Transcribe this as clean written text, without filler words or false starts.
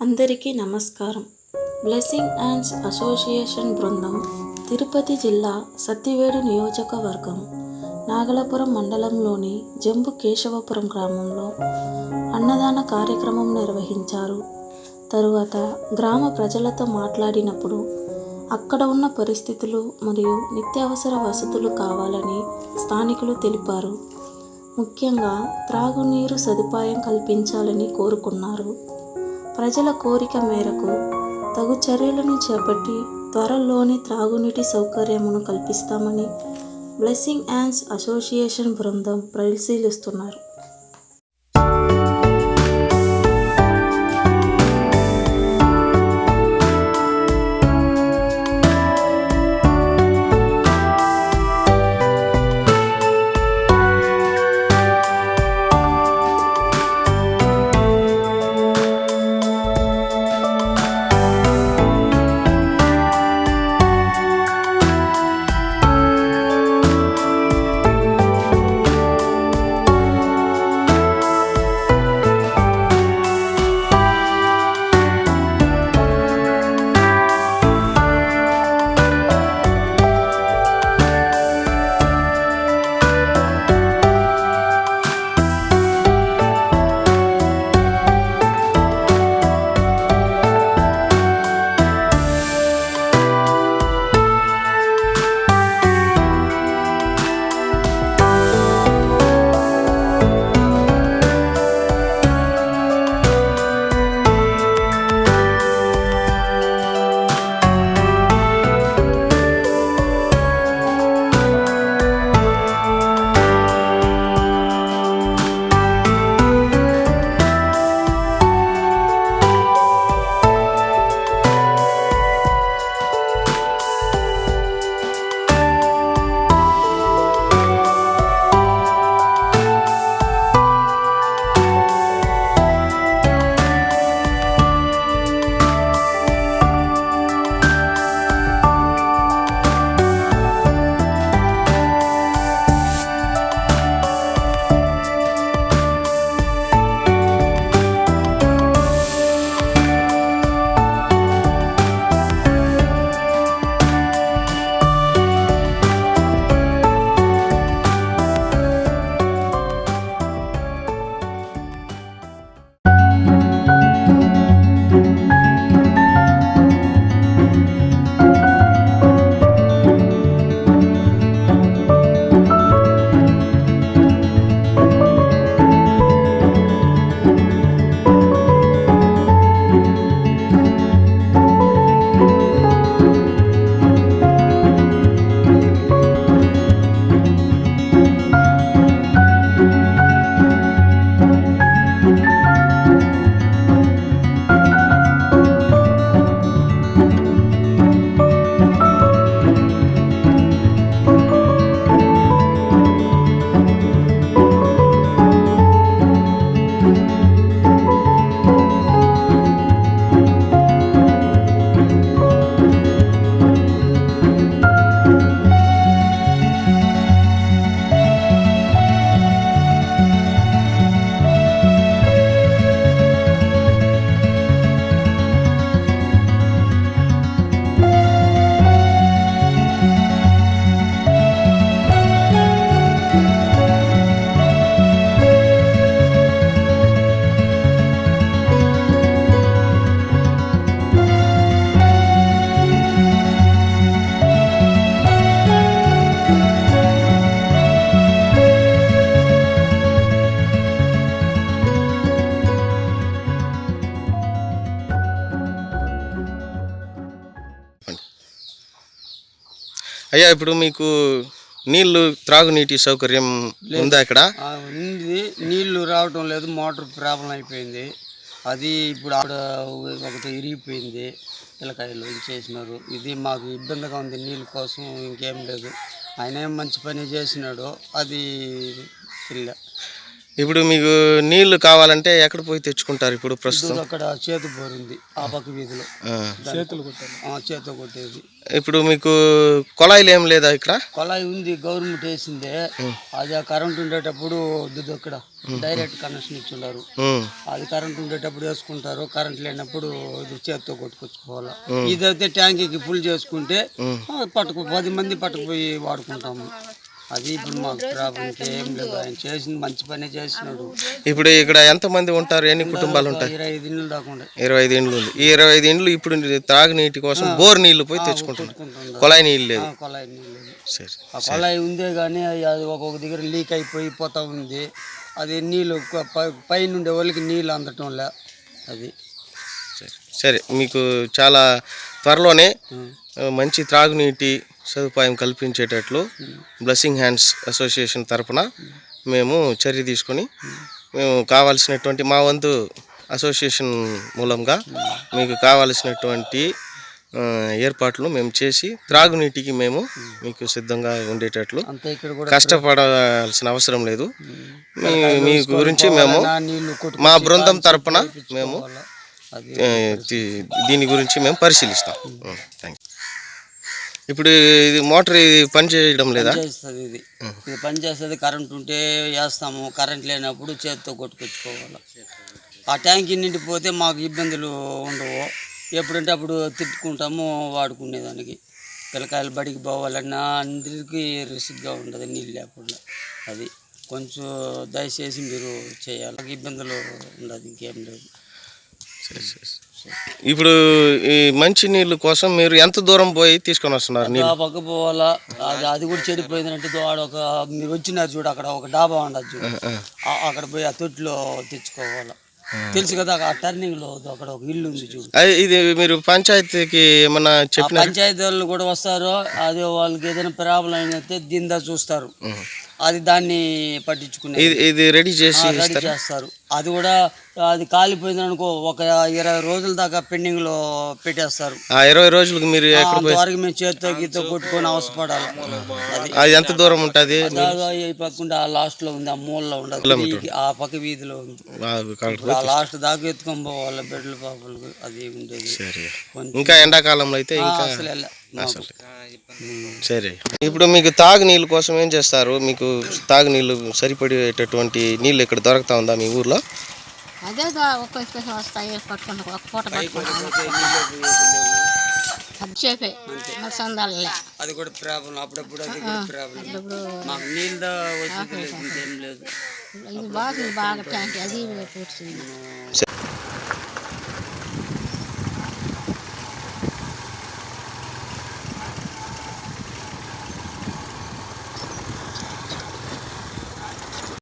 అందరికీ నమస్కారం. Blessing hands association బృందం తిరుపతి జిల్లా సత్తివేడు నియోజకవర్గం నాగలాపురం మండలంలోని జంబు కేశవపురం గ్రామంలో అన్నదాన కార్యక్రమం నిర్వహించారు. తరువాత గ్రామ ప్రజలతో మాట్లాడినప్పుడు అక్కడ ఉన్న పరిస్థితులు మరియు నిత్యావసర వసతులు కావాలని స్థానికులు తెలిపారు. ముఖ్యంగా త్రాగునీరు సదుపాయం కల్పించాలని కోరుకున్నారు. ప్రజల కోరిక మేరకు తగు చర్యలను చేపట్టి త్వరలోనే త్రాగునీటి సౌకర్యమును కల్పిస్తామని బ్లెస్సింగ్ హ్యాండ్స్ అసోసియేషన్ బృందం పరిశీలిస్తున్నారు. అయ్యా, ఇప్పుడు మీకు త్రాగునీటి సౌకర్యం ఉందా? ఇక్కడ ఉంది, నీళ్లు రావటం లేదు, మోటార్ ప్రాబ్లం అయిపోయింది. అది ఇప్పుడు ఒకటి ఇరిగిపోయింది, పిల్లకాయలు ఇచ్చేసినారు. ఇది మాకు ఇబ్బందిగా ఉంది, నీళ్ళ కోసం. ఇంకేం లేదు, ఆయన ఏం మంచి పని చేసినాడో అది తెలియ. ఇప్పుడు మీకు నీళ్లు కావాలంటే ఎక్కడ పోయి తెచ్చుకుంటారు ఇప్పుడు ప్రస్తుతం? అక్కడ చేతు బోరు ఉంది ఆ పక్క వీధిలో, చేతితో కొట్టేది. ఇప్పుడు మీకు కొళాయిలు ఏం లేదా ఇక్కడ? కొళాయి ఉంది, గవర్నమెంట్ వేసిందే. అది ఆ కరెంట్ ఉండేటప్పుడు అక్కడ డైరెక్ట్ కనెక్షన్ ఇచ్చున్నారు. అది కరెంట్ ఉండేటప్పుడు వేసుకుంటారు, కరెంట్ లేనప్పుడు ఇది చేతితో కొట్టుకొచ్చుకోవాలి. ఇదైతే ట్యాంకీకి ఫుల్ చేసుకుంటే 10 మంది పట్టుకుపోయి వాడుకుంటాము. అది ఇప్పుడు మాకు ప్రాబ్లం ఏం లేదు. ఆయన చేసింది మంచి పనే చేసినాడు. ఇప్పుడు ఇక్కడ ఎంతమంది ఉంటారు, ఎన్ని కుటుంబాలు ఉంటాయి? 25 ఇండ్లు దాకా ఉండే. 25 ఇండ్లు ఉంది. ఈ 25 ఇండ్లు ఇప్పుడు త్రాగునీటి కోసం బోర్ నీళ్లు పోయి తెచ్చుకుంటున్నారు, కొళాయి నీళ్ళు లేదు. కొళాయి నీళ్ళు లేదు. సరే, ఆ కొళాయి ఉందే కానీ అది ఒక్కొక్క దగ్గర లీక్ అయిపోయి పోతా ఉంది. అది నీళ్ళు పైనుండే వాళ్ళకి నీళ్ళు అందటం లే. అది సరే, మీకు చాలా త్వరలోనే మంచి త్రాగునీటి సదుపాయం కల్పించేటట్లు బ్లెస్సింగ్ హ్యాండ్స్ అసోసియేషన్ తరపున మేము చర్య తీసుకొని మేము కావాల్సినటువంటి మా వంతు అసోసియేషన్ మూలంగా మీకు కావాల్సినటువంటి ఏర్పాట్లు మేము చేసి త్రాగునీటికి మేము మీకు సిద్ధంగా ఉండేటట్లు కష్టపడాల్సిన అవసరం లేదు. మీ గురించి మేము మా బృందం తరపున మేము దీని గురించి మేము పరిశీలిస్తాం. Thank you. ఇప్పుడు ఇది మోటార్ ఇది పని చేయడం లేదా? ఇది పని చేస్తుంది. కరెంట్ ఉంటే వేస్తాము, కరెంట్ లేనప్పుడు చేతితో కొట్టుకొచ్చుకోవాలి. ఆ ట్యాంక్ నిండిపోతే మాకు ఇబ్బందులు ఉండవు. ఎప్పుడంటే అప్పుడు తిట్టుకుంటాము వాడుకునేదానికి. పిల్లకాయలు బడికి పోవాలన్నా అందరికీ రిస్క్గా ఉండదు నీళ్ళు లేకుండా. అది కొంచెం దయచేసి మీరు చేయాలి, ఇబ్బందులు ఉండదు, ఇంకేం లేదు. ఇప్పుడు ఈ మంచి నీళ్ళు కోసం మీరు ఎంత దూరం పోయి తీసుకొని వస్తున్నారు? ఆ పక్క పోవాలా, అది కూడా చెడిపోయిందంటే మీరు వచ్చినారు చూడు, అక్కడ ఒక డాబా ఉండదు చూడు, అక్కడ పోయి ఆ తొట్టిలో తెచ్చుకోవాలా. తెలుసు కదా, ఆ టర్నింగ్ లో అక్కడ ఒక ఇల్లు ఉంది చూడు. ఇది మీరు పంచాయతీకి ఏమన్నా చెప్పిన? పంచాయతీ వాళ్ళు కూడా వస్తారు. అది వాళ్ళకి ఏదైనా ప్రాబ్లం అయితే దీనిదా చూస్తారు. అది దాన్ని పట్టించుకునే ఇది రెడీ చేస్తారు. అది కూడా అది కాలిపోయింది అనుకో, ఒక 20 రోజుల దాకా పెండింగ్ లో పెట్టేస్తారు. 20 రోజులకు మీరు వరకు మేము చేతితో గీతో కొట్టుకొని అవసరపడాలి. అది ఎంత దూరం ఉంటుంది? పక్కకుండా ఆ లాస్ట్ లో ఉంది, ఆ మూలలో ఉండదు, ఆ పక్క వీధిలో ఉంది. ఆ లాస్ట్ దాకా ఎత్తుకొని పోవాలి బెడ్ల పాపలకు. అది ఉండేది. ఇంకా ఎండాకాలంలో అయితే ఇంకా సరే. ఇప్పుడు మీకు తాగునీళ్ళ కోసం ఏం చేస్తారు? మీకు తాగునీళ్ళు సరిపడేటటువంటి నీళ్ళు ఇక్కడ దొరుకుతా ఉందా మీ ఊర్లో? అదే వస్తాయి, పట్టుకుంటా ఒక పూట అది కూడా ప్రాబ్లం. అప్పుడప్పుడు అది కూడా ప్రాబ్లం. మాకు నీళ్ళు బాగా ట్యాంక్ అది